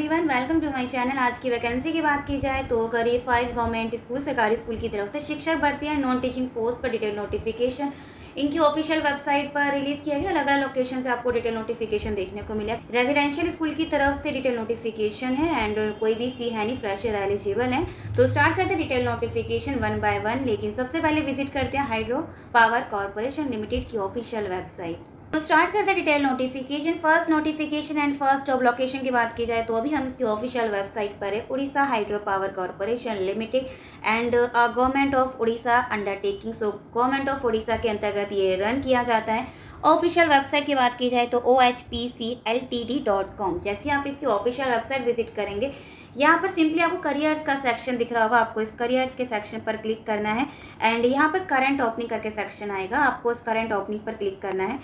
Everyone, welcome to my channel. आज की vacancy की बात की जाए तो करीब 5 गवर्नमेंट स्कूल सरकारी स्कूल की तरफ से शिक्षक भर्ती है नॉन टीचिंग पोस्ट पर डिटेल नोटिफिकेशन इनकी ऑफिशियल वेबसाइट पर रिलीज किया गया। अलग अलग लोकेशन से आपको डिटेल नोटिफिकेशन देखने को मिला। रेजिडेंशियल स्कूल की तरफ से डिटेल नोटिफिकेशन है एंड कोई भी फी है नहीं, फ्रेशर एलिजिबल है। तो स्टार्ट करते हैं detail notification one by one, लेकिन सबसे पहले विजिट करते हैं हाइड्रो पावर कॉर्पोरेशन लिमिटेड की ऑफिशियल वेबसाइट। तो स्टार्ट करते हैं detail notification. First notification and first job location की बात की जाए तो अभी हम इसकी ऑफिशियल वेबसाइट पर है। Orissa hydro power corporation limited and government of Orissa undertaking. So government of Orissa के अंतर्गत ये रन किया जाता है। ऑफिशियल वेबसाइट की बात की जाए तो ohpcltd.com। जैसे आप इसकी ऑफिशियल वेबसाइट विजिट करेंगे, यहाँ पर सिंपली आपको करियर्स का सेक्शन दिख रहा होगा। आपको इस करियर्स के सेक्शन पर क्लिक करना है एंड यहाँ पर करंट ओपनिंग करके सेक्शन आएगा। आपको इस करंट ओपनिंग पर क्लिक करना है।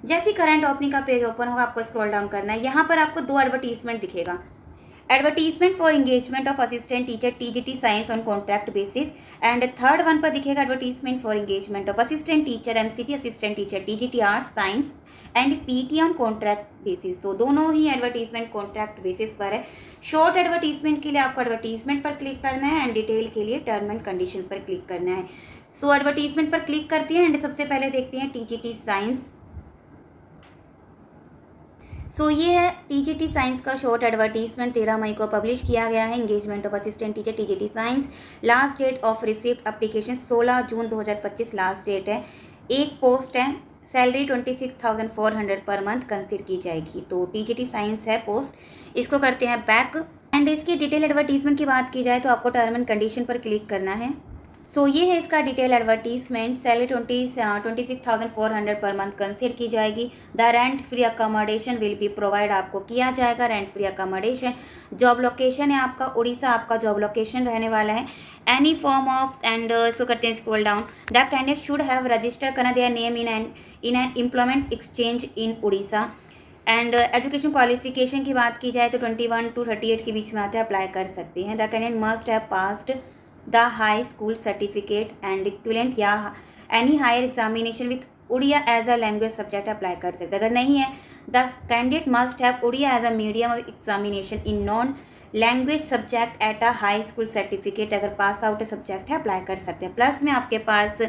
जैसे करंट ओपनिंग का पेज ओपन होगा, आपको स्क्रॉल डाउन करना है। यहाँ पर आपको दो एडवर्टीजमेंट दिखेगा। Advertisement for engagement of assistant teacher TGT science on contract basis and third one पर दिखेगा advertisement for engagement of assistant teacher MCT assistant teacher TGT arts science and PT on contract basis. तो दोनों ही advertisement contract basis पर है। Short advertisement के लिए आपको advertisement पर क्लिक करना है एंड डिटेल के लिए टर्म एंड कंडीशन पर क्लिक करना है। सो एडवर्टीजमेंट पर क्लिक करते हैं एंड सबसे पहले देखते हैं टीजीटी साइंस। सो ये है टीजीटी साइंस का शॉर्ट एडवर्टीजमेंट। 13 मई को पब्लिश किया गया है। Engagement of assistant teacher TGT science. Last date of receipt application 16 जून 2025 लास्ट डेट है। एक पोस्ट है। सैलरी 26,400 पर मंथ कंसिडर की जाएगी। तो टीजीटी साइंस है पोस्ट। इसको करते हैं बैक एंड इसकी डिटेल एडवर्टीजमेंट की बात की जाए तो आपको टर्म एंड कंडीशन पर क्लिक करना है। सो ये है इसका detail advertisement. Salary 26,400 per month consider की जाएगी। The rent free accommodation will be provide, आपको किया जाएगा rent free accommodation. Job location है आपका उड़ीसा, आपका जॉब लोकेशन रहने वाला है। Any form of and so करते हैं scroll down. The candidate should have register करना their name in an employment exchange in Orissa. And education qualification की बात की जाए तो 21 to 38 के बीच में आते अप्लाई कर सकते हैं। The candidate must have passed the high school certificate and equivalent या any higher examination with Oriya as a language subject apply कर सकते हैं। अगर नहीं है, the candidate must have Oriya as a medium of examination in non language subject at a high school certificate. अगर pass out subject है apply कर सकते हैं। प्लस में आपके पास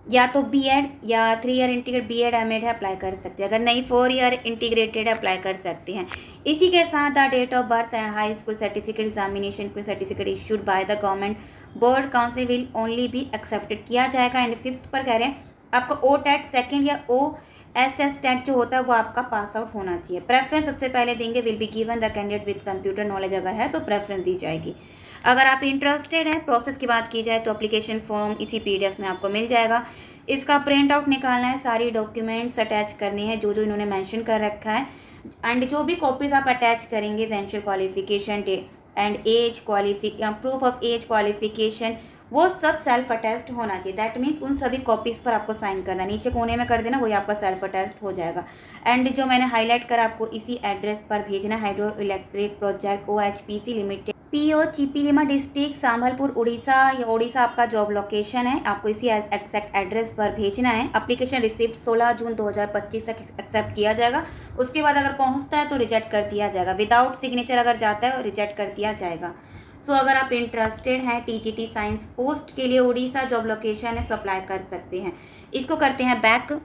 या तो बीएड या 3 ईयर इंटीग्रेटेड बीएड एमएड है अप्लाई कर सकते हैं। अगर नहीं 4 ईयर इंटीग्रेटेड अप्लाई कर सकते हैं। इसी के साथ the date of birth and high school certificate examination certificate issued by the government board council will only be accepted किया जाएगा। एंड 5th पर कह रहे हैं आपका ओ टेट सेकेंड या OSS टेट जो होता है वो आपका पास आउट होना चाहिए। प्रेफरेंस सबसे पहले देंगे will be given the candidate with computer knowledge, अगर है तो प्रेफरेंस दी जाएगी। अगर आप इंटरेस्टेड हैं, प्रोसेस की बात की जाए तो एप्लीकेशन फॉर्म इसी PDF में आपको मिल जाएगा। इसका प्रिंट आउट निकालना है, सारी डॉक्यूमेंट्स अटैच करनी है जो जो इन्होंने मेंशन कर रखा है। एंड जो भी कॉपीज आप अटैच करेंगे, essential qualification and age proof of age qualification, वो सब सेल्फ अटेस्ट होना चाहिए। दैट मीन्स उन सभी कॉपीज़ पर आपको साइन करना, नीचे कोने में कर देना, वही आपका सेल्फ अटेस्ट हो जाएगा। एंड जो मैंने हाईलाइट करा आपको इसी एड्रेस पर भेजना। Hydro electric project OHPC limited PO Chiplima district Sambalpur Orissa. या उड़ीसा आपका जॉब लोकेशन है। आपको इसी एक्जैक्ट एड्रेस पर भेजना है। एप्लीकेशन रिसिप्ट 16 जून 2025 तक एक्सेप्ट किया जाएगा। उसके बाद अगर पहुंचता है तो रिजेक्ट कर दिया जाएगा। विदाउट सिग्नेचर अगर जाता है रिजेक्ट कर दिया जाएगा। सो अगर आप इंटरेस्टेड हैं टीजीटी साइंस पोस्ट के लिए उड़ीसा जॉब लोकेशन है, अप्लाई कर सकते हैं। इसको करते हैं बैक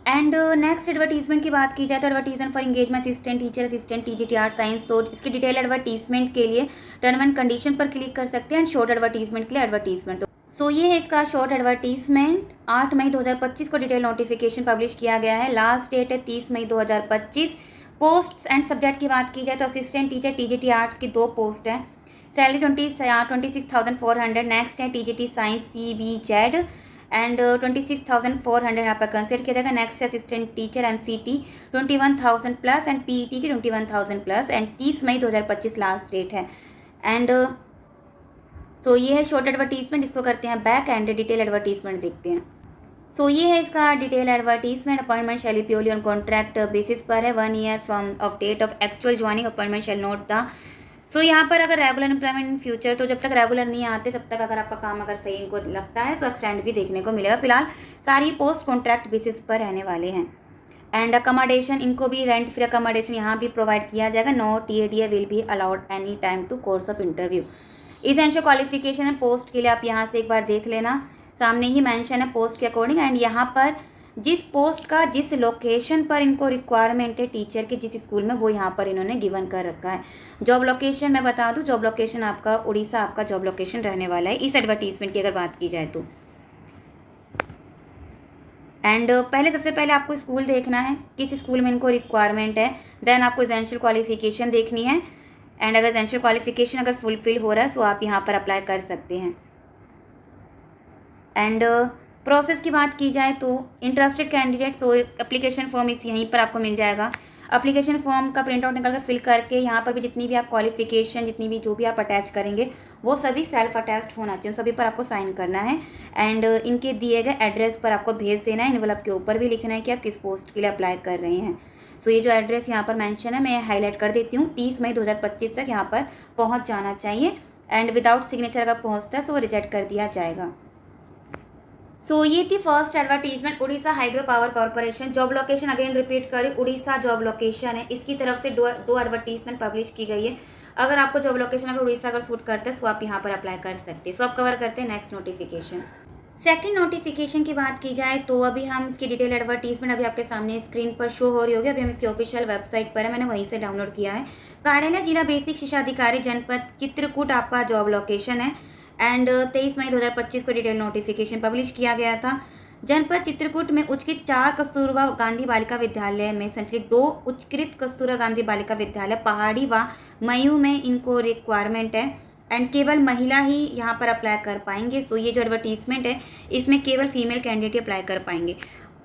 एंड नेक्स्ट एडवर्टीजमेंट की बात की जाए तो advertisement for engagement assistant teacher assistant TGT art science. तो इसकी डिटेल एडवर्टीजमेंट के लिए टर्म एंड कंडीशन पर क्लिक कर सकते हैं एंड शॉर्ट एडवर्टीजमेंट के लिए एडवर्टीजमेंट। सो ये है इसका शॉर्ट एडवर्टीजमेंट। 8 मई 2025 को डिटेल नोटिफिकेशन पब्लिश किया गया है। लास्ट डेट है 30 मई 2025। पोस्ट एंड सब्जेक्ट की बात की जाए तो असिस्टेंट टीचर टीजीटी आर्ट्स की 2 पोस्ट हैं। सैलरी 26,400। नेक्स्ट है टीजीटी साइंस CBZ एंड 26,400 यहाँ पर कंसिडर किया जाएगा। Next assistant teacher MCT 21,000 plus and PET की 21,000 प्लस एंड 30 मई 2025 लास्ट डेट है। एंड सो ये है शॉर्ट एडवर्टीजमेंट। इसको करते हैं बैक एंड डिटेल एडवर्टीजमेंट देखते हैं। सो ये है इसका detail advertisement. Appointment shall be purely on contract basis पर है। 1 year from of date of actual joining appointment shall not the. So यहाँ पर अगर रेगुलर एम्प्लॉयमेंट इन फ्यूचर, तो जब तक रेगुलर नहीं आते तब तक अगर आपका काम अगर सही इनको लगता है तो एक्सटेंड भी देखने को मिलेगा। फिलहाल सारी पोस्ट कॉन्ट्रैक्ट बेसिस पर रहने वाले हैं। एंड अकोमोडेशन, इनको भी रेंट फ्री अकोमोडेशन यहाँ भी प्रोवाइड किया जाएगा। No TADA will be allowed any time to course of interview. Essential qualification है पोस्ट के लिए, आप यहाँ से एक बार देख लेना, सामने ही मेंशन है पोस्ट के अकॉर्डिंग। एंड यहाँ पर जिस पोस्ट का जिस लोकेशन पर इनको रिक्वायरमेंट है टीचर के, जिस स्कूल में, वो यहाँ पर इन्होंने गिवन कर रखा है। जॉब लोकेशन मैं बता दूँ, जॉब लोकेशन आपका उड़ीसा आपका जॉब लोकेशन रहने वाला है इस एडवर्टीजमेंट की अगर बात की जाए तो। एंड पहले सबसे पहले आपको स्कूल देखना है, किस स्कूल में इनको रिक्वायरमेंट है। देन आपको एसेंशियल क्वालिफिकेशन देखनी है। एंड अगर एसेंशियल क्वालिफिकेशन अगर फुलफिल हो रहा है तो आप यहाँ पर अप्लाई कर सकते हैं। एंड प्रोसेस की बात की जाए तो इंटरेस्टेड कैंडिडेट, तो एप्लीकेशन फॉर्म इस यहीं पर आपको मिल जाएगा। एप्लीकेशन फॉर्म का प्रिंट आउट निकाल कर फिल करके यहाँ पर भी जितनी भी आप क्वालिफिकेशन, जितनी भी जो भी आप अटैच करेंगे वो सभी सेल्फ अटैच्ड होना चाहिए, सभी पर आपको साइन करना है। एंड इनके दिए गए एड्रेस पर आपको भेज देना है। एनवेलप के ऊपर भी लिखना है कि आप किस पोस्ट के लिए अप्लाई कर रहे हैं। सो ये जो एड्रेस यहाँ पर मेंशन है मैं हाईलाइट कर देती हूँ। 30 मई 2025 तक यहाँ पर पहुँच जाना चाहिए। एंड विदाउट सिग्नेचर अगर पहुँचता है तो वो रिजेक्ट कर दिया जाएगा। सो ये थी first advertisement Orissa hydro power corporation. Job location again repeat करें, उड़ीसा जॉब लोकेशन है। इसकी तरफ से दो एडवर्टीजमेंट पब्लिश की गई है। अगर आपको जॉब लोकेशन अगर उड़ीसा अगर सूट करता है तो आप यहाँ पर अप्लाई कर सकते हैं। सो आप कवर करते हैं नेक्स्ट नोटिफिकेशन। सेकंड नोटिफिकेशन की बात की जाए तो अभी हम इसकी डिटेल एडवर्टीजमेंट अभी आपके सामने स्क्रीन पर शो हो रही होगी। अभी हम इसकी ऑफिशियल वेबसाइट पर है, मैंने वहीं से डाउनलोड किया है। कार्यालय जिला बेसिक शिक्षा अधिकारी जनपद चित्रकूट आपका जॉब लोकेशन है। एंड 23 मई 2025 को डिटेल नोटिफिकेशन पब्लिश किया गया था। जनपद चित्रकूट में उच्चकृत 4 कस्तूरबा गांधी बालिका विद्यालय में संचालित 2 उच्चकृत कस्तूरबा गांधी बालिका विद्यालय पहाड़ी व मयू में इनको रिक्वायरमेंट है। एंड केवल महिला ही यहाँ पर अप्लाई कर पाएंगे। सो ये जो एडवर्टीजमेंट है इसमें केवल फीमेल कैंडिडेट अप्लाई कर पाएंगे।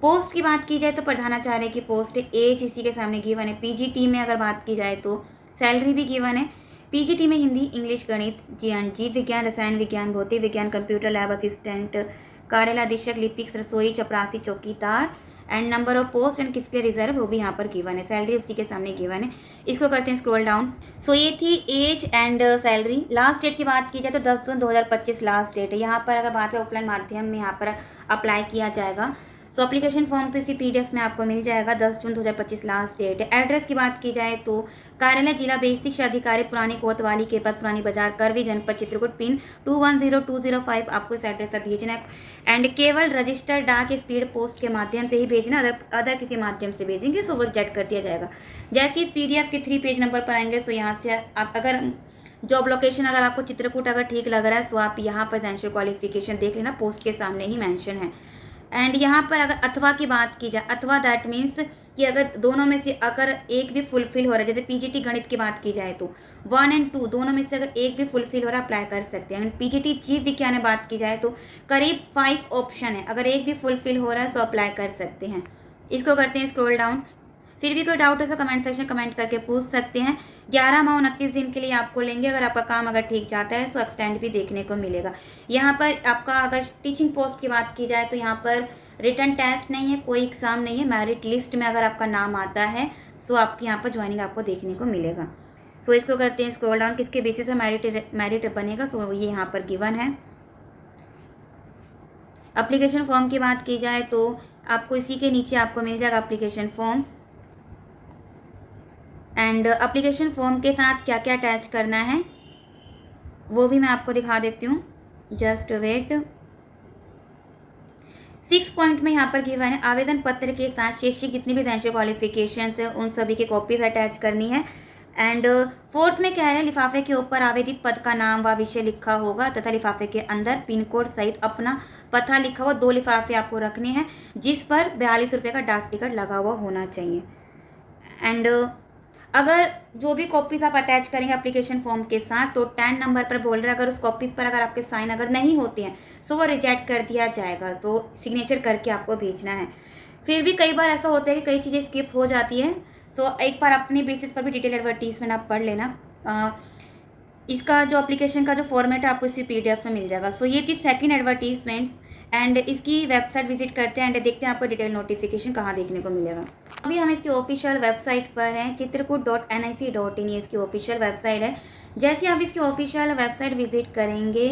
पोस्ट की बात की जाए तो प्रधानाचार्य की पोस्ट है। एज इसी के सामने गिवन है। पीजीटी में अगर बात की जाए तो सैलरी भी गिवन है। पीजीटी में हिंदी, इंग्लिश, गणित, जीव विज्ञान, रसायन विज्ञान, भौतिक विज्ञान, कंप्यूटर लैब असिस्टेंट, कार्यालय अधीक्षक, लिपिक, रसोई, चपरासी, चौकीदार। And number of post and किसके रिजर्व वो भी यहाँ पर गिवन है। सैलरी उसी के सामने गिवन है। इसको करते हैं स्क्रॉल डाउन। सो ये थी age and salary. Last date की बात की जाए तो 10 जून 2025 लास्ट डेट है। यहाँ पर अगर बात करें ऑफलाइन माध्यम में यहाँ पर अप्लाई किया जाएगा। सो एप्लीकेशन फॉर्म तो इसी पीडीएफ में आपको मिल जाएगा। 10 जून 2025 लास्ट डेट है। एड्रेस की बात की जाए तो कार्यालय जिला बेसिक शिक्षा अधिकारी पुरानी कोतवाली के पद पुरानी बाजार करवी जनपद चित्रकूट पिन 210205 आपको इस एड्रेस पर भेजना है। एंड केवल रजिस्टर्ड डाक स्पीड पोस्ट के माध्यम से ही भेजना, अदर किसी माध्यम से भेजेंगे सो वो रिजेक्ट कर दिया जाएगा। जैसे इस पीडीएफ के 3 पेज नंबर पर आएंगे सो यहाँ से आप अगर जॉब लोकेशन अगर आपको चित्रकूट अगर ठीक लग रहा है सो आप यहाँ पर एसेंशियल क्वालिफिकेशन देख लेना, पोस्ट के सामने ही मेंशन है। एंड यहाँ पर अगर अथवा की बात की जाए, अथवा दैट मीन्स कि अगर दोनों में से अगर एक भी फुलफिल हो रहा है, जैसे पीजीटी गणित की बात की जाए तो 1 और 2 दोनों में से अगर एक भी फुलफिल हो रहा है अप्लाई कर सकते हैं। पीजीटी जीव विज्ञान में बात की जाए तो करीब 5 ऑप्शन है, अगर एक भी फुलफिल हो रहा है तो अप्लाई कर सकते हैं। इसको करते हैं स्क्रॉल डाउन। फिर भी कोई डाउट हो तो कमेंट सेक्शन कमेंट करके पूछ सकते हैं। 11 माह 29 दिन के लिए आपको लेंगे। अगर आपका काम अगर ठीक जाता है तो एक्सटेंड भी देखने को मिलेगा। यहाँ पर आपका अगर टीचिंग पोस्ट की बात की जाए तो यहाँ पर रिटन टेस्ट नहीं है, कोई एग्ज़ाम नहीं है। मेरिट लिस्ट में अगर आपका नाम आता है सो आपके यहाँ पर ज्वाइनिंग आपको देखने को मिलेगा। सो इसको करते हैं स्क्रॉल डाउन। किसके बेसिस पे मेरिट बनेगा सो ये यहाँ पर गिवन है। एप्लीकेशन फॉर्म की बात की जाए तो आपको इसी के नीचे आपको मिल जाएगा application form. And application form के साथ क्या क्या अटैच करना है वो भी मैं आपको दिखा देती हूँ। Just wait. 6 पॉइंट में यहाँ पर गिवन है आवेदन पत्र के साथ शैक्षिक जितनी भी एसेंशियल क्वालिफिकेशन है उन सभी की कॉपीज अटैच करनी है। एंड 4th में कह रहे हैं लिफाफे के ऊपर आवेदित पद का नाम व विषय लिखा होगा तथा लिफाफे के अंदर पिन कोड सहित अपना पता लिखा हुआ 2 लिफाफे आपको रखने हैं जिस पर 42 रुपये का डाक टिकट लगा हुआ होना चाहिए। एंड अगर जो भी कॉपीज आप अटैच करेंगे एप्लीकेशन फॉर्म के साथ तो 10 नंबर पर बोल रहे हैं अगर उस कॉपीज पर अगर आपके साइन अगर नहीं होते हैं सो वो रिजेक्ट कर दिया जाएगा। सो सिग्नेचर करके आपको भेजना है। फिर भी कई बार ऐसा होता है कि कई चीज़ें स्किप हो जाती है। सो एक बार अपनी बेसिस पर भी डिटेल एडवर्टीजमेंट आप पढ़ लेना। इसका जो एप्लीकेशन का जो फॉर्मेट है आपको इसी पीडीएफ में मिल जाएगा। सो ये थी सेकंड एडवर्टीजमेंट। एंड इसकी वेबसाइट विजिट करते हैं एंड देखते हैं आपको डिटेल नोटिफिकेशन कहाँ देखने को मिलेगा। अभी हम इसकी ऑफिशियल वेबसाइट पर हैं चित्रकूट.nic.in, ये इसकी ऑफिशियल वेबसाइट है। जैसे आप इसकी ऑफिशियल वेबसाइट विजिट करेंगे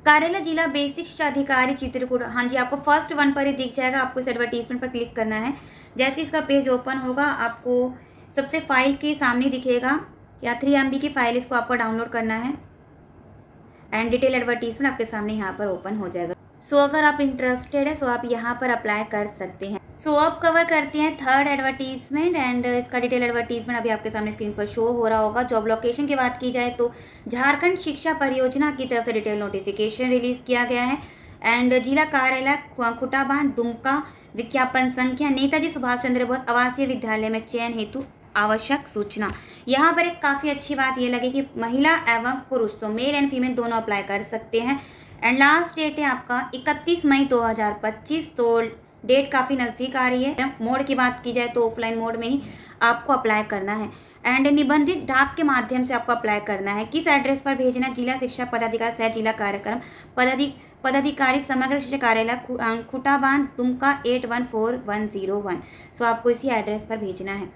कार्यालय जिला बेसिक शिक्षा अधिकारी चित्रकूट, हाँ जी आपको फर्स्ट वन पर ही दिख जाएगा। आपको इस एडवर्टीजमेंट पर क्लिक करना है। जैसे इसका पेज ओपन होगा आपको सबसे फाइल के सामने दिखेगा या 3 MB की फाइल, इसको आपको डाउनलोड करना है एंड डिटेल एडवर्टीजमेंट आपके सामने यहाँ पर ओपन हो जाएगा। सो अगर आप इंटरेस्टेड है सो आप यहाँ पर अप्लाई कर सकते हैं। सो अब कवर करते हैं थर्ड एडवर्टीजमेंट एंड इसका डिटेल एडवर्टीजमेंट अभी आपके सामने स्क्रीन पर शो हो रहा होगा। जॉब लोकेशन की बात की जाए तो झारखंड शिक्षा परियोजना की तरफ से डिटेल नोटिफिकेशन रिलीज किया गया है एंड जिला कार्यालय खुटाबान दुमका, विज्ञापन संख्या नेताजी सुभाष चंद्र बोस आवासीय विद्यालय में चयन हेतु आवश्यक सूचना। यहाँ पर एक काफ़ी अच्छी बात ये लगी कि महिला एवं पुरुष तो मेल एंड फीमेल दोनों अप्लाई कर सकते हैं एंड लास्ट डेट है आपका 31 मई 2025। तो डेट काफ़ी नज़दीक आ रही है। मोड की बात की जाए तो ऑफलाइन मोड में ही आपको अप्लाई करना है एंड निबंधित डाक के माध्यम से आपको अप्लाई करना है। किस एड्रेस पर भेजना? जिला शिक्षा पदाधिकारी सह जिला कार्यक्रम पदाधिकारी समग्र शिक्षा कार्यालय खुटाबान दुमका 814101। सो आपको इसी एड्रेस पर भेजना है।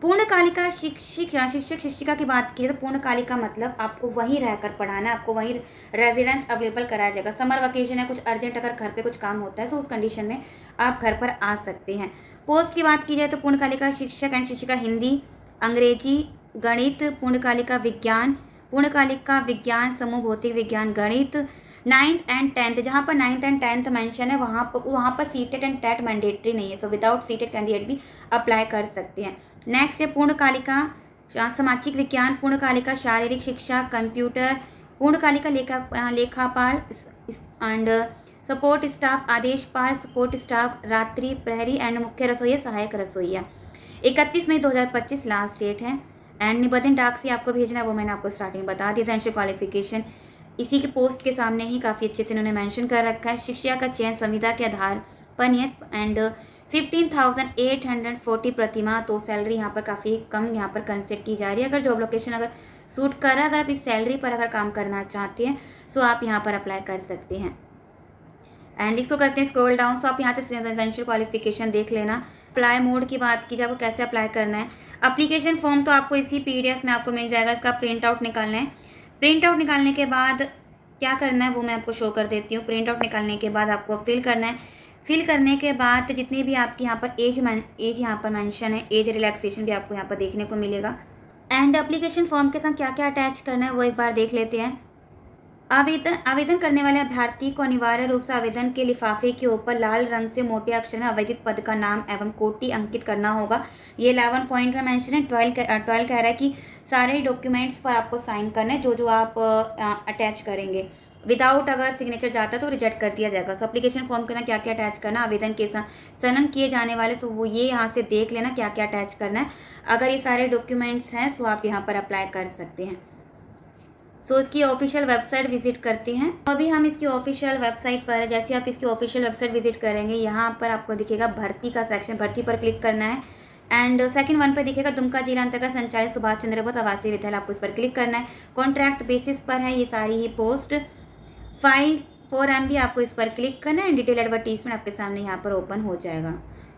पूर्णकालिका शिक्षक शिक्षिका की बात की तो पूर्णकालिका मतलब आपको वहीं रहकर पढ़ाना है, आपको वहीं रेजिडेंट अवेलेबल कराया जाएगा। समर वेकेशन है, कुछ अर्जेंट अगर घर पे कुछ काम होता है तो उस कंडीशन में आप घर पर आ सकते हैं। पोस्ट की बात की जाए तो पूर्णकालिका शिक्षक एंड शिक्षिका हिंदी, अंग्रेजी, गणित, पूर्णकालिका विज्ञान समूह भौतिक विज्ञान, गणित, 9th एंड 10th। जहाँ पर 9th एंड 10th मेंशन है वहाँ पर सीटेट एंड टेट मैंडेटरी नहीं है। सो विदाउट सीटेट कैंडिडेट भी अप्लाई कर सकते हैं। नेक्स्ट है पूर्णकालिका सामाजिक विज्ञान, पूर्णकालिका शारीरिक शिक्षा, कंप्यूटर, पूर्णकालिका लेखापाल and support staff, Adeshpal, support staff, रात्रि प्रहरी एंड मुख्य रसोईया, सहायक रसोईया। 31 मई 2025 लास्ट डेट है एंड निबंधन डाक से आपको भेजना है, वो मैंने आपको स्टार्टिंग में बता दिया था। एंड क्वालिफिकेशन इसी के पोस्ट के सामने ही काफ़ी अच्छे से इन्होंने मेंशन कर रखा है। शिक्षा का चयन संविदा के आधार पर नियत एंड 15,840 प्रतिमाह। तो सैलरी यहाँ पर काफ़ी कम यहाँ पर कंसिडर की जा रही है। अगर जॉब लोकेशन अगर सूट कर रहा है, अगर आप इस सैलरी पर अगर काम करना चाहते हैं सो आप यहाँ पर अप्लाई कर सकते हैं। एंड इसको करते हैं स्क्रॉल डाउन। सो आप यहाँ से एसेंशियल क्वालिफिकेशन देख लेना। अप्लाई मोड की बात की जाए, आपको कैसे अप्लाई करना है। एप्लीकेशन फॉर्म तो आपको इसी PDF में आपको मिल जाएगा, इसका प्रिंट आउट निकालना है। प्रिंट आउट निकालने के बाद क्या करना है वो मैं आपको शो कर देती हूँ। प्रिंट आउट निकालने के बाद आपको फिल करना है। फिल करने के बाद जितनी भी आपकी यहाँ पर एज यहाँ पर मेंशन है, एज रिलैक्सेशन भी आपको यहाँ पर देखने को मिलेगा। एंड एप्लीकेशन फॉर्म के साथ क्या क्या अटैच करना है वो एक बार देख लेते हैं। आवेदन करने वाले अभ्यर्थी को अनिवार्य रूप से आवेदन के लिफाफे के ऊपर लाल रंग से मोटे अक्षर में आवेदित पद का नाम एवं कोटि अंकित करना होगा। ये 11 पॉइंट में मेंशन है। 12 कह रहा है कि सारे डॉक्यूमेंट्स पर आपको साइन करना है जो आप अटैच करेंगे। विदाउट अगर सिग्नेचर जाता है तो रिजेक्ट कर दिया जाएगा। सो एप्लीकेशन फॉर्म के ना क्या क्या अटैच करना, आवेदन के साथ संलग्न किए जाने वाले सो वो ये यहाँ से देख लेना क्या क्या अटैच करना है। अगर ये सारे डॉक्यूमेंट्स हैं सो आप यहाँ पर अप्लाई कर सकते हैं। सो इसकी ऑफिशियल वेबसाइट विजिट करते हैं। अभी हम इसकी ऑफिशियल वेबसाइट पर है। जैसे आप इसकी ऑफिशियल वेबसाइट विजिट करेंगे यहाँ पर आपको दिखेगा भर्ती का सेक्शन, भर्ती पर क्लिक करना है एंड सेकंड वन पर दिखेगा दुमका जिला अंतर्गत संचालित सुभाष चंद्र बोस आवासीय विद्यालय, आपको इस पर क्लिक करना है। कॉन्ट्रैक्ट बेसिस पर है ये सारी ही पोस्ट। फाइल 4 MB आपको इस पर क्लिक करना है। डिटेल एडवर्टीजमेंट आपके सामने यहाँ पर ओपन हो जाएगा।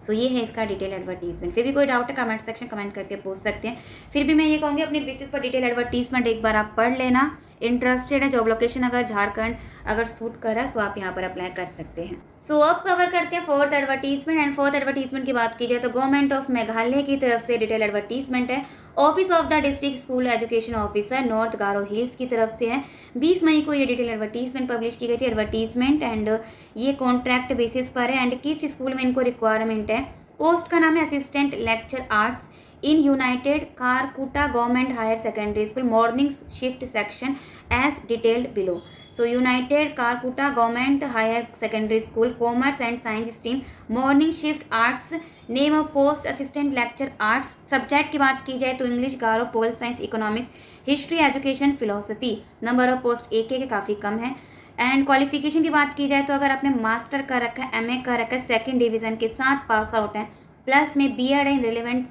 सो ये है इसका डिटेल एडवर्टीजमेंट। फिर भी कोई डाउट है कमेंट सेक्शन कमेंट करके पूछ सकते हैं। फिर भी मैं ये कहूँगी अपने बेसिस पर डिटेल एडवर्टीजमेंट एक बार आप पढ़ लेना। इंटरेस्टेड है, जॉब लोकेशन अगर झारखंड अगर सूट कर रहा है सो आप यहाँ पर अप्लाई कर सकते हैं। सो अब कवर करते हैं fourth advertisement and fourth advertisement की बात की जाए तो गवर्नमेंट ऑफ मेघालय की तरफ से डिटेल एडवर्टीजमेंट है। Office of the district school education officer north Garo hills की तरफ से है। 20 मई को ये डिटेल एडवर्टीजमेंट पब्लिश की गई थी। एडवर्टीजमेंट एंड ये कॉन्ट्रैक्ट बेसिस पर है एंड किस स्कूल में इनको रिक्वायरमेंट है। पोस्ट का नाम है assistant lecture arts in united Karkuta government higher secondary school morning shift section as detailed below. So united Karkuta government higher secondary school commerce and science stream morning shift arts. Name of post assistant lecture arts. Subject की बात की जाए तो English, Garo, pol science, economics, history, education, philosophy. Number of post एक काफ़ी कम है। And qualification की बात की जाए तो अगर आपने मास्टर कर रखा है, MA कर रखा है, 2nd डिवीज़न के साथ पास आउट है, प्लस में BEd and relevant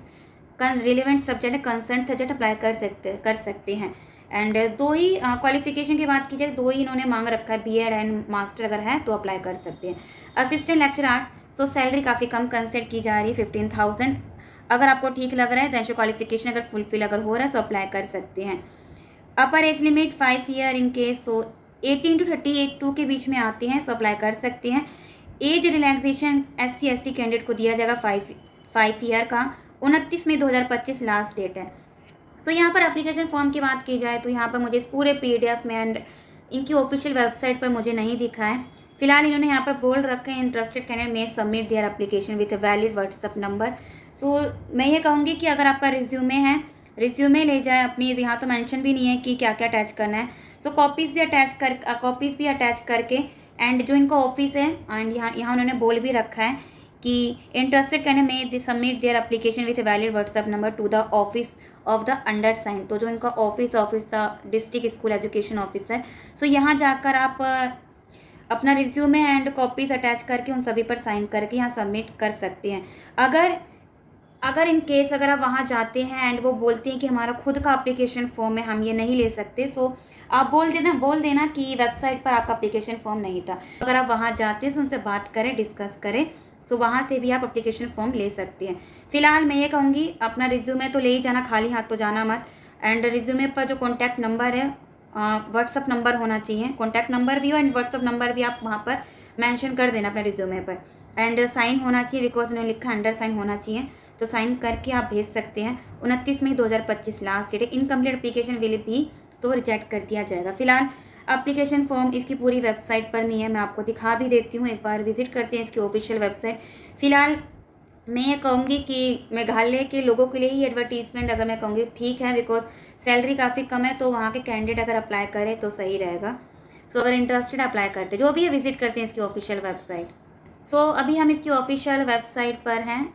subject concern subject apply कर सकते हैं। एंड दो ही क्वालिफिकेशन की बात की जाए दो ही इन्होंने मांग रखा है, BEd एंड मास्टर अगर है तो अप्लाई कर सकते हैं। असिस्टेंट लेक्चर आर्ट, सो सैलरी काफ़ी कम कंसिडर की जा रही है 15,000। अगर आपको ठीक लग रहा है दैन क्वालिफिकेशन अगर फुलफिल अगर हो रहा है सो अप्लाई कर सकते हैं। अपर age limit 5 year in case, so 18 to 32 के बीच में आते हैं सो अप्लाई कर सकते हैं। एज रिलैक्सेशन SC/ST कैंडिडेट को दिया जाएगा 5 ईयर का। 29 मई 2025 लास्ट डेट है। तो यहाँ पर एप्लीकेशन फॉर्म की बात की जाए तो यहाँ पर मुझे इस पूरे PDF में एंड इनकी ऑफिशियल वेबसाइट पर मुझे नहीं दिखा है। फिलहाल इन्होंने यहाँ पर बोल रखे हैं interested candidate may submit their application with valid WhatsApp number. So मैं ये कहूँगी कि अगर आपका रिज्यूमे है, रिज्यूमे ले जाए अपनी। यहाँ तो मेंशन भी नहीं है कि क्या क्या अटैच करना है। सो कॉपीज़ भी अटैच करके एंड जो इनका ऑफिस है एंड यहाँ उन्होंने बोल भी रखा है कि interested candidate may submit their application with valid WhatsApp number to the office of the undersigned. तो जो इनका office the district school education office है, सो यहाँ जाकर आप अपना रिज्यूमे एंड कॉपीज़ अटैच करके उन सभी पर साइन करके यहाँ सबमिट कर सकते हैं। अगर इन केस अगर आप वहाँ जाते हैं एंड वो बोलते हैं कि हमारा खुद का एप्लीकेशन फॉर्म है, हम ये नहीं ले सकते, सो आप बोल देना कि वेबसाइट पर आपका एप्लीकेशन फॉर्म नहीं था। अगर आप वहाँ जाते हैं तो उनसे बात करें, डिस्कस करें, सो वहाँ से भी आप एप्लीकेशन फॉर्म ले सकते हैं। फिलहाल मैं ये कहूँगी अपना रिज्यूमे तो ले ही जाना, खाली हाथ तो जाना मत। एंड रिज्यूमे पर जो कॉन्टैक्ट नंबर है, व्हाट्सअप नंबर होना चाहिए, कॉन्टैक्ट नंबर भी हो एंड व्हाट्सअप नंबर भी आप वहाँ पर मेंशन कर देना अपने रिज्यूमे पर। एंड साइन होना चाहिए, बिकॉज उन्होंने लिखा अंडर साइन होना चाहिए, तो साइन करके आप भेज सकते हैं। 29 मई 2025 लास्ट डेट है। इनकम्प्लीट एप्लीकेशन विल भी तो रिजेक्ट कर दिया जाएगा। फिलहाल एप्लीकेशन फॉर्म इसकी पूरी वेबसाइट पर नहीं है, मैं आपको दिखा भी देती हूँ, एक बार विजिट करते हैं इसकी ऑफिशियल वेबसाइट। फिलहाल मैं ये कहूँगी कि मेघालय के लोगों के लिए ही एडवर्टीजमेंट अगर मैं कहूँगी ठीक है, बिकॉज सैलरी काफ़ी कम है, तो वहाँ के कैंडिडेट अगर अप्लाई करें तो सही रहेगा। सो अगर इंटरेस्टेड अप्लाई करते, जो भी है विजिट करते हैं इसकी ऑफिशियल वेबसाइट। सो अभी हम इसकी ऑफिशियल वेबसाइट पर हैं,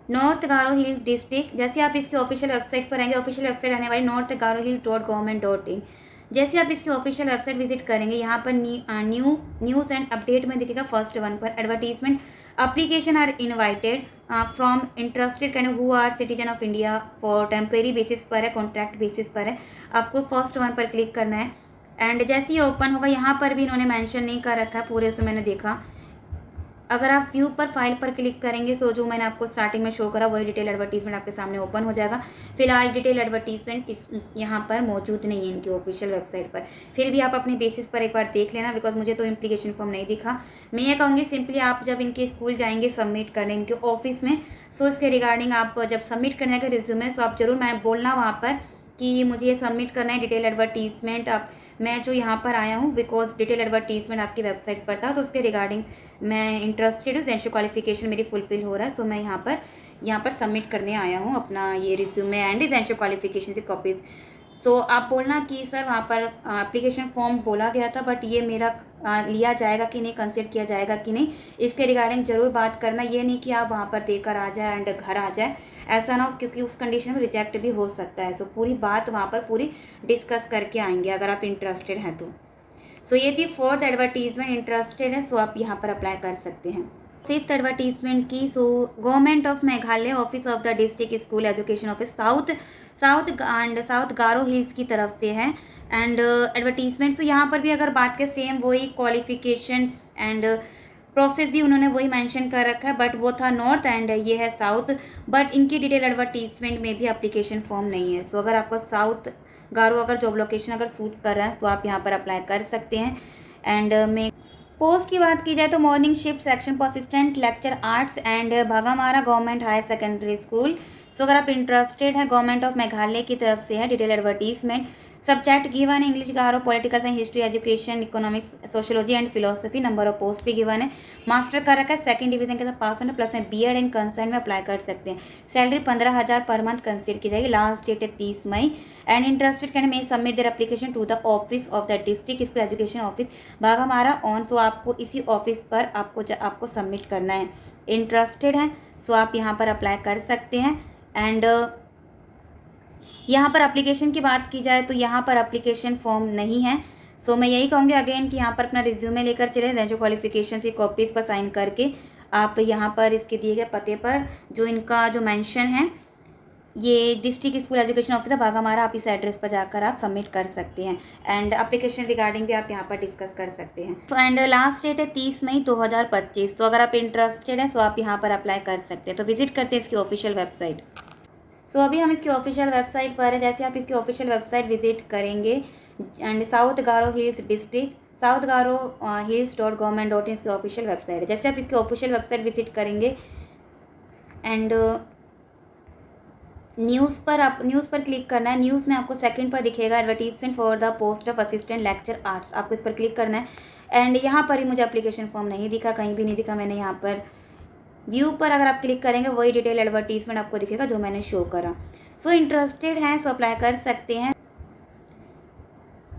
नॉर्थ गारो हिल्स डिस्ट्रिक्ट। जैसे आप इसकी ऑफिशियल वेबसाइट पर आएंगे, ऑफिशियल वेबसाइट रहने वाली northgarohills.government.in। जैसे आप इसकी ऑफिशियल वेबसाइट विजिट करेंगे, यहाँ पर न्यूज़ एंड अपडेट में दिखेगा फर्स्ट वन पर advertisement application are invited from interested candidate who are citizen of India for temporary basis पर है, कॉन्ट्रैक्ट बेसिस पर है। आपको फर्स्ट वन पर क्लिक करना है एंड जैसे ही ओपन होगा, यहाँ पर भी इन्होंने मेंशन नहीं कर रखा है पूरे, से मैंने देखा। अगर आप व्यू पर फाइल पर क्लिक करेंगे, सो जो मैंने आपको स्टार्टिंग में शो करा वही डिटेल एडवर्टीजमेंट आपके सामने ओपन हो जाएगा। फिलहाल डिटेल एडवर्टीजमेंट इस यहाँ पर मौजूद नहीं है इनकी ऑफिशियल वेबसाइट पर। फिर भी आप अपने बेसिस पर एक बार देख लेना, बिकॉज मुझे तो एप्लीकेशन फॉर्म नहीं दिखा। मैं ये कहूँगी सिंपली आप जब इनके स्कूल जाएंगे सबमिट करने इनके ऑफिस में, सो इसके रिगार्डिंग आप जब सबमिट करने के रिज्यूमे, सो आप जरूर मैं बोलना वहाँ पर कि मुझे ये सबमिट करना है डिटेल एडवर्टीजमेंट। आप मैं जो यहाँ पर आया हूँ बिकॉज डिटेल एडवर्टीजमेंट आपकी वेबसाइट पर था, तो उसके रिगार्डिंग मैं इंटरेस्टेड हूँ, रेजिडेंशियल क्वालिफिकेशन मेरी फुलफिल हो रहा है, सो मैं यहाँ पर सबमिट करने आया हूँ अपना ये रिज्यूमे एंड रेजिडेंशियल क्वालिफिकेशन की कॉपीज़। सो आप बोलना कि सर वहाँ पर एप्लीकेशन फॉर्म बोला गया था, बट ये मेरा लिया जाएगा कि नहीं, कंसिडर किया जाएगा कि नहीं, इसके रिगार्डिंग ज़रूर बात करना। ये नहीं कि आप वहाँ पर देकर आ जाए एंड घर आ जाए, ऐसा ना हो, क्योंकि उस कंडीशन में रिजेक्ट भी हो सकता है। सो पूरी बात वहाँ पर पूरी डिस्कस करके आएंगे अगर आप इंटरेस्टेड हैं तो। सो ये थी फोर्थ एडवर्टीजमेंट, इंटरेस्टेड है सो आप यहाँ पर अप्लाई कर सकते हैं। फिफ्थ एडवर्टीजमेंट की, so government of Meghalaya office of the district school education office south Garo hills की तरफ से है एंड एडवर्टीजमेंट। सो यहाँ पर भी अगर बात करें सेम वही क्वालिफिकेशंस एंड प्रोसेस भी उन्होंने वही मेंशन कर रखा है, बट वो था नॉर्थ एंड ये है साउथ। बट इनकी डिटेल एडवर्टीजमेंट में भी एप्लीकेशन फॉर्म नहीं है। सो अगर आपको साउथ गारो अगर जॉब लोकेशन अगर सूट कर रहा है, सो आप यहाँ पर अप्लाई कर सकते हैं। एंड मैं पोस्ट की बात की जाए तो मॉर्निंग शिफ्ट सेक्शन पर assistant lecture arts and Bhagamara government higher secondary school. So अगर आप इंटरेस्टेड है, गवर्नमेंट ऑफ मेघालय की तरफ से है, डिटेल एडवर्टीजमेंट। सब्जेक्ट गिवन है English Garo, political science, history, education, economics, sociology and philosophy. Number of post भी गिवन है, मास्टर कर रखा है, सेकंड डिवीजन के साथ पास होने प्लस में बीएड इन कंसर्न में अप्लाई कर सकते हैं। सैलरी 15,000 पर मंथ कंसिडर की जाएगी। लास्ट डेट है 30 May and interested candidate may submit their application to the office of the district school education office Bhagamara on. तो आपको इसी ऑफिस पर आपको सबमिट करना है। इंटरेस्टेड है सो आप यहाँ पर अप्लाई कर सकते हैं। एंड यहाँ पर एप्लीकेशन की बात की जाए तो यहाँ पर एप्लीकेशन फॉर्म नहीं है। सो मैं यही कहूँगी अगेन कि यहाँ पर अपना रिज्यूमे लेकर चले, रेंजो क्वालिफिकेशन की कॉपीज़ पर साइन करके आप यहाँ पर इसके दिए गए पते पर जो इनका जो मेंशन है, ये डिस्ट्रिक्ट स्कूल एजुकेशन ऑफिस है भागामारा, आप इस एड्रेस पर जाकर आप सबमिट कर सकते हैं। एंड एप्लीकेशन रिगार्डिंग भी आप यहाँ पर डिस्कस कर सकते हैं। एंड लास्ट डेट है 30 मई 2025। तो अगर आप इंटरेस्टेड हैं तो आप यहाँ पर अप्लाई कर सकते हैं। तो विजिट करते हैं इसकी ऑफिशियल वेबसाइट। सो अभी हम इसकी ऑफिशियल वेबसाइट पर है। जैसे आप इसकी ऑफिशियल वेबसाइट विजिट करेंगे and south Garo hills district southgarohills.government.in इसकी ऑफिशियल वेबसाइट है। जैसे आप इसकी ऑफिशियल वेबसाइट विजिट करेंगे एंड न्यूज़ पर क्लिक करना है। न्यूज़ में आपको सेकंड पर दिखेगा advertisement for the post of assistant lecture arts, आपको इस पर क्लिक करना है। एंड यहाँ पर ही मुझे एप्लीकेशन फॉर्म नहीं दिखा, कहीं भी नहीं दिखा। मैंने यहाँ पर व्यू पर अगर आप क्लिक करेंगे वही डिटेल एडवर्टीजमेंट आपको दिखेगा जो मैंने शो करा। सो इंटरेस्टेड हैं सो अप्लाई कर सकते हैं।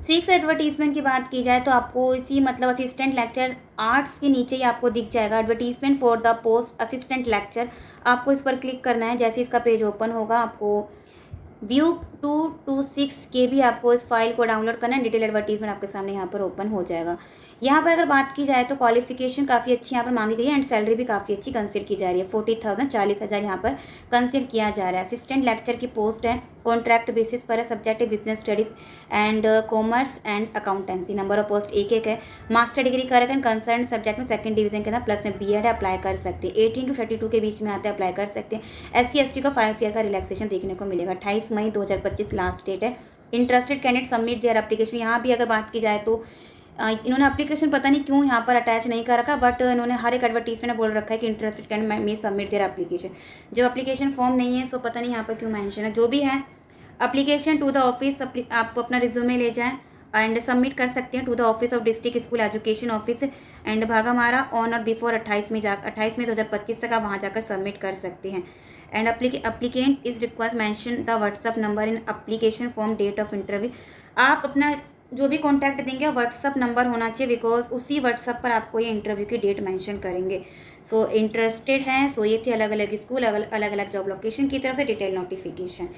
6 एडवर्टीजमेंट की बात की जाए तो आपको इसी मतलब असिस्टेंट लेक्चर आर्ट्स के नीचे ही आपको दिख जाएगा advertisement for the post assistant lecture, आपको इस पर क्लिक करना है। जैसे इसका पेज ओपन होगा आपको व्यू 226 के भी आपको इस फाइल को डाउनलोड करना है। डिटेल एडवर्टीजमेंट आपके सामने यहाँ पर ओपन हो जाएगा। यहाँ पर अगर बात की जाए तो क्वालिफिकेशन काफ़ी अच्छी यहाँ पर मांगी गई है एंड सैलरी भी काफ़ी अच्छी कंसिडर की जा रही है। 40,000 40,000 यहाँ पर कंसिडर किया जा रहा है। असिस्टेंट लेक्चर की पोस्ट है, कॉन्ट्रैक्ट बेसिस पर है, subject business studies and commerce and accountancy. Number of post एक है। मास्टर डिग्री करेगा कंसर्न सब्जेक्ट में 2nd डिवीजन के अंदर प्लस में BEd है, अप्लाई कर सकते हैं। 18 to 32 के बीच में आते हैं, अप्लाई कर सकते हैं। SC ST को 5 ईयर का रिलैक्सेशन देखने को मिलेगा। 28 मई 2025 लास्ट डेट है। Interested candidate submit their application. यहाँ भी अगर बात की जाए तो इन्होंने एप्लीकेशन पता नहीं क्यों यहाँ पर अटैच नहीं कर रखा, बट इन्होंने हर एक एडवर्टीजमेंट में बोल रखा है कि interested candidate may submit their application. जब एप्लीकेशन फॉर्म नहीं है सो पता नहीं यहाँ पर क्यों मेंशन है। जो भी है एप्लीकेशन टू द ऑफिस, आप अपना रिज्यूमे ले जाएं एंड सबमिट कर सकते हैं to the office of district school education office and Bhagamara on और बिफोर 28 मई 2025 तक आप वहाँ जाकर सबमिट कर सकते हैं। And applicant is required mention the WhatsApp number in application form, date of interview. आप अपना जो भी कॉन्टैक्ट देंगे व्हाट्सअप नंबर होना चाहिए, बिकॉज उसी व्हाट्सअप पर आपको ये इंटरव्यू की डेट मेंशन करेंगे। सो इंटरेस्टेड हैं सो ये थे अलग अलग स्कूल अलग अलग जॉब लोकेशन की तरफ से डिटेल नोटिफिकेशन।